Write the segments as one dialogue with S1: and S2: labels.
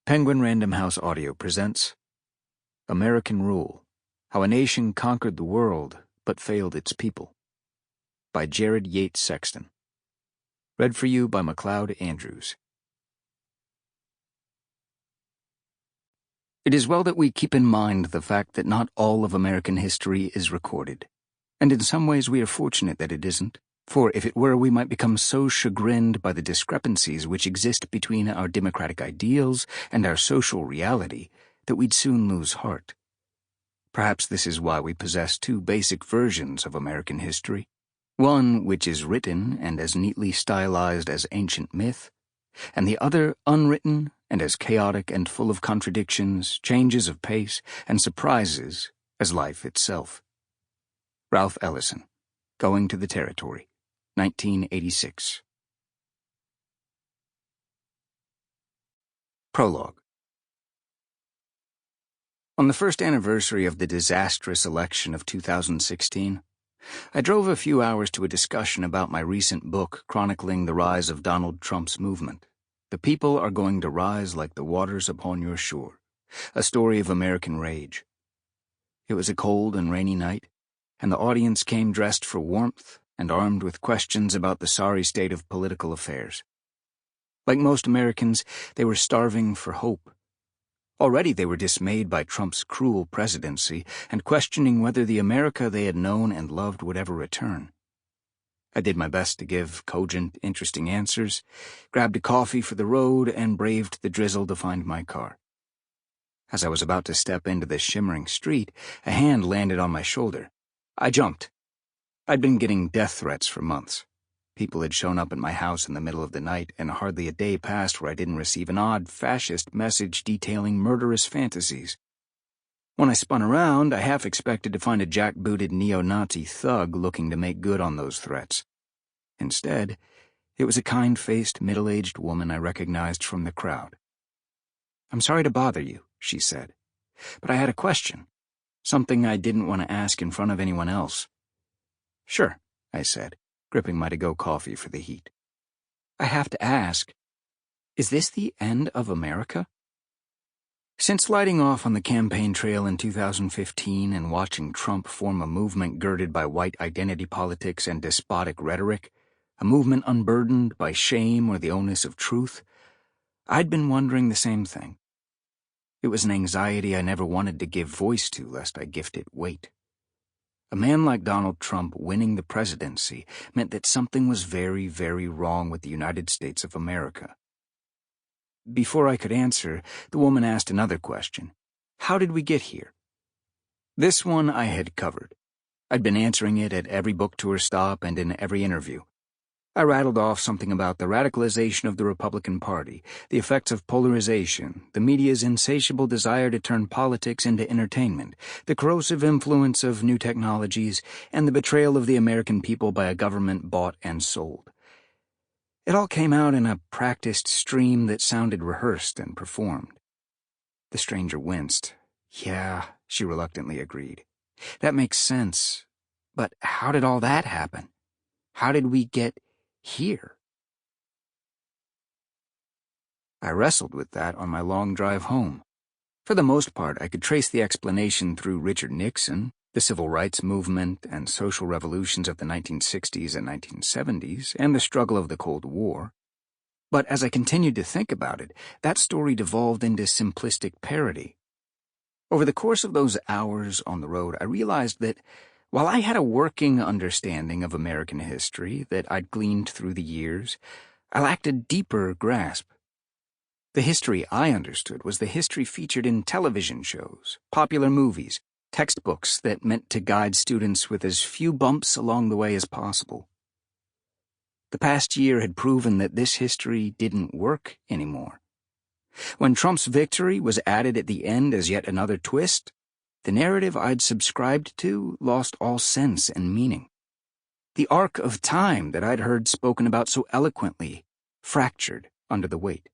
S1: Penguin Random House Audio presents American Rule: How a Nation Conquered the World but Failed Its People by Jared Yates Sexton. Read for you by Macleod Andrews. It is well that we keep in mind the fact that not all of American history is recorded, and in some ways we are fortunate that it isn't. For if it were, we might become so chagrined by the discrepancies which exist between our democratic ideals and our social reality that we'd soon lose heart. Perhaps this is why we possess two basic versions of American history, one which is written and as neatly stylized as ancient myth, and the other unwritten and as chaotic and full of contradictions, changes of pace, and surprises as life itself. Ralph Ellison, Going to the Territory, 1986. Prologue. On the first anniversary of the disastrous election of 2016, I drove a few hours to a discussion about my recent book chronicling the rise of Donald Trump's movement. The people are going to rise like the waters upon your shore, a story of American rage. It was a cold and rainy night, and the audience came dressed for warmth and armed with questions about the sorry state of political affairs. Like most Americans, they were starving for hope. Already they were dismayed by Trump's cruel presidency and questioning whether the America they had known and loved would ever return. I did my best to give cogent, interesting answers, grabbed a coffee for the road, and braved the drizzle to find my car. As I was about to step into the shimmering street, a hand landed on my shoulder. I jumped. I'd been getting death threats for months. People had shown up at my house in the middle of the night, and hardly a day passed where I didn't receive an odd fascist message detailing murderous fantasies. When I spun around, I half expected to find a jackbooted neo-Nazi thug looking to make good on those threats. Instead, it was a kind-faced, middle-aged woman I recognized from the crowd. "I'm sorry to bother you," she said, "but I had a question, something I didn't want to ask in front of anyone else." "Sure," I said, gripping my to-go coffee for the heat. "I have to ask, is this the end of America?" Since lighting off on the campaign trail in 2015 and watching Trump form a movement girded by white identity politics and despotic rhetoric, a movement unburdened by shame or the onus of truth, I'd been wondering the same thing. It was an anxiety I never wanted to give voice to lest I gift it weight. A man like Donald Trump winning the presidency meant that something was very, very wrong with the United States of America. Before I could answer, the woman asked another question. How did we get here? This one I had covered. I'd been answering it at every book tour stop and in every interview. I rattled off something about the radicalization of the Republican Party, the effects of polarization, the media's insatiable desire to turn politics into entertainment, the corrosive influence of new technologies, and the betrayal of the American people by a government bought and sold. It all came out in a practiced stream that sounded rehearsed and performed. The stranger winced. "Yeah," she reluctantly agreed. "That makes sense. But how did all that happen? How did we get here?" I wrestled with that on my long drive home. For the most part, I could trace the explanation through Richard Nixon, the civil rights movement and social revolutions of the 1960s and 1970s, and the struggle of the Cold War. But as I continued to think about it, that story devolved into simplistic parody. Over the course of those hours on the road, I realized that while I had a working understanding of American history that I'd gleaned through the years, I lacked a deeper grasp. The history I understood was the history featured in television shows, popular movies, textbooks that meant to guide students with as few bumps along the way as possible. The past year had proven that this history didn't work anymore. When Trump's victory was added at the end as yet another twist, the narrative I'd subscribed to lost all sense and meaning. The arc of time that I'd heard spoken about so eloquently fractured under the weight.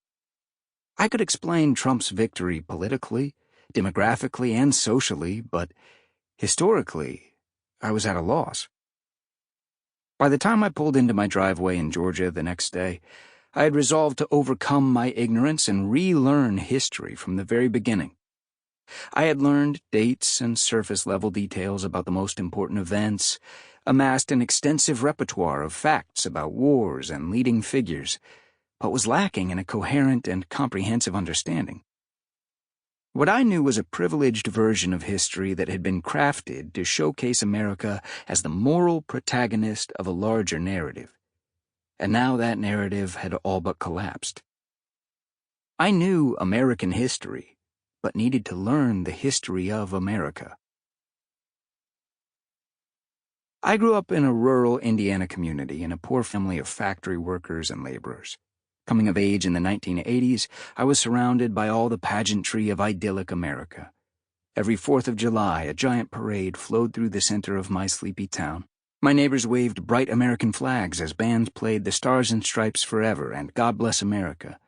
S1: I could explain Trump's victory politically, demographically, and socially, but historically, I was at a loss. By the time I pulled into my driveway in Georgia the next day, I had resolved to overcome my ignorance and relearn history from the very beginning. I had learned dates and surface-level details about the most important events, amassed an extensive repertoire of facts about wars and leading figures, but was lacking in a coherent and comprehensive understanding. What I knew was a privileged version of history that had been crafted to showcase America as the moral protagonist of a larger narrative. And now that narrative had all but collapsed. I knew American history, but needed to learn the history of America. I grew up in a rural Indiana community in a poor family of factory workers and laborers. Coming of age in the 1980s, I was surrounded by all the pageantry of idyllic America. Every 4th of July, a giant parade flowed through the center of my sleepy town. My neighbors waved bright American flags as bands played The Stars and Stripes Forever and God Bless America.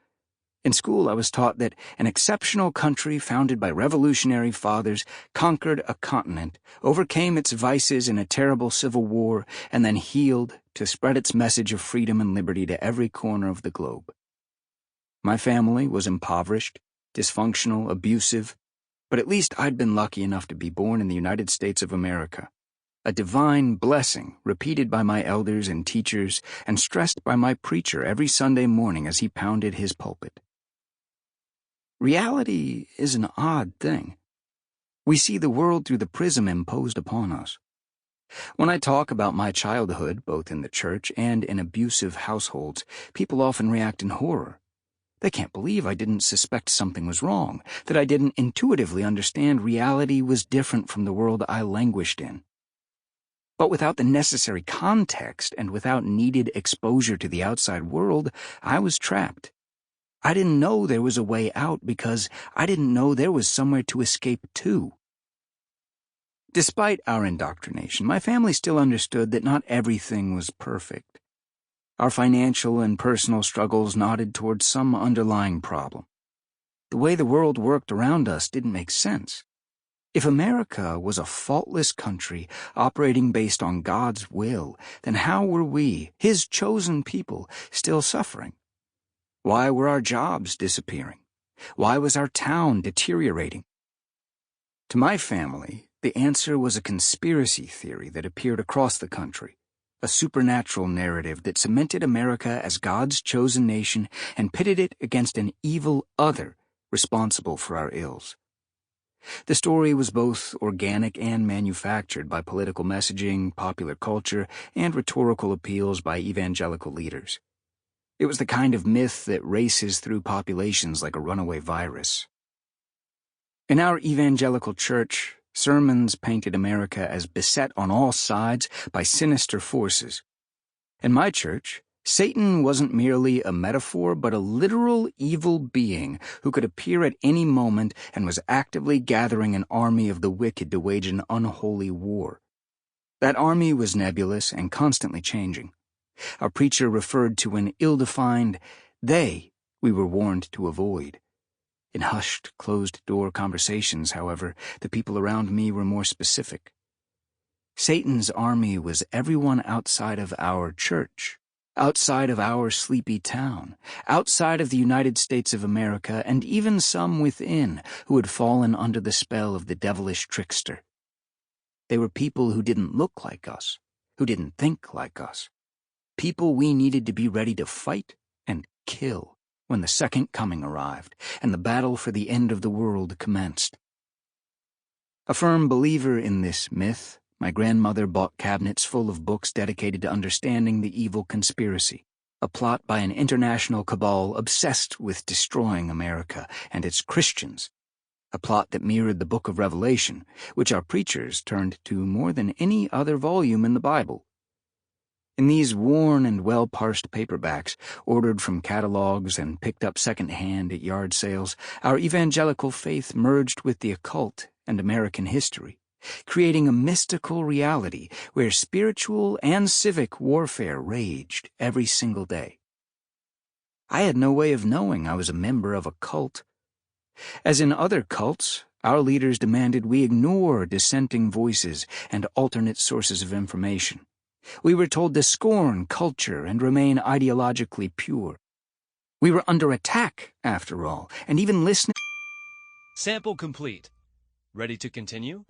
S1: In school, I was taught that an exceptional country founded by revolutionary fathers conquered a continent, overcame its vices in a terrible civil war, and then healed to spread its message of freedom and liberty to every corner of the globe. My family was impoverished, dysfunctional, abusive, but at least I'd been lucky enough to be born in the United States of America. A divine blessing repeated by my elders and teachers and stressed by my preacher every Sunday morning as he pounded his pulpit. Reality is an odd thing. We see the world through the prism imposed upon us. When I talk about my childhood, both in the church and in abusive households, people often react in horror. They can't believe I didn't suspect something was wrong, that I didn't intuitively understand reality was different from the world I languished in. But without the necessary context and without needed exposure to the outside world, I was trapped. I didn't know there was a way out because I didn't know there was somewhere to escape to. Despite our indoctrination, my family still understood that not everything was perfect. Our financial and personal struggles nodded towards some underlying problem. The way the world worked around us didn't make sense. If America was a faultless country operating based on God's will, then how were we, His chosen people, still suffering? Why were our jobs disappearing? Why was our town deteriorating? To my family, the answer was a conspiracy theory that appeared across the country, a supernatural narrative that cemented America as God's chosen nation and pitted it against an evil other responsible for our ills. The story was both organic and manufactured by political messaging, popular culture, and rhetorical appeals by evangelical leaders. It was the kind of myth that races through populations like a runaway virus. In our evangelical church, sermons painted America as beset on all sides by sinister forces. In my church, Satan wasn't merely a metaphor, but a literal evil being who could appear at any moment and was actively gathering an army of the wicked to wage an unholy war. That army was nebulous and constantly changing. Our preacher referred to an ill-defined they we were warned to avoid. In hushed, closed-door conversations, however, the people around me were more specific. Satan's army was everyone outside of our church, outside of our sleepy town, outside of the United States of America, and even some within who had fallen under the spell of the devilish trickster. They were people who didn't look like us, who didn't think like us. People we needed to be ready to fight and kill when the second coming arrived and the battle for the end of the world commenced. A firm believer in this myth, my grandmother bought cabinets full of books dedicated to understanding the evil conspiracy, a plot by an international cabal obsessed with destroying America and its Christians, a plot that mirrored the book of Revelation, which our preachers turned to more than any other volume in the Bible. In these worn and well-parsed paperbacks, ordered from catalogs and picked up second-hand at yard sales, our evangelical faith merged with the occult and American history, creating a mystical reality where spiritual and civic warfare raged every single day. I had no way of knowing I was a member of a cult. As in other cults, our leaders demanded we ignore dissenting voices and alternate sources of information. We were told to scorn culture and remain ideologically pure. We were under attack, after all, and even listening.
S2: Sample complete. Ready to continue?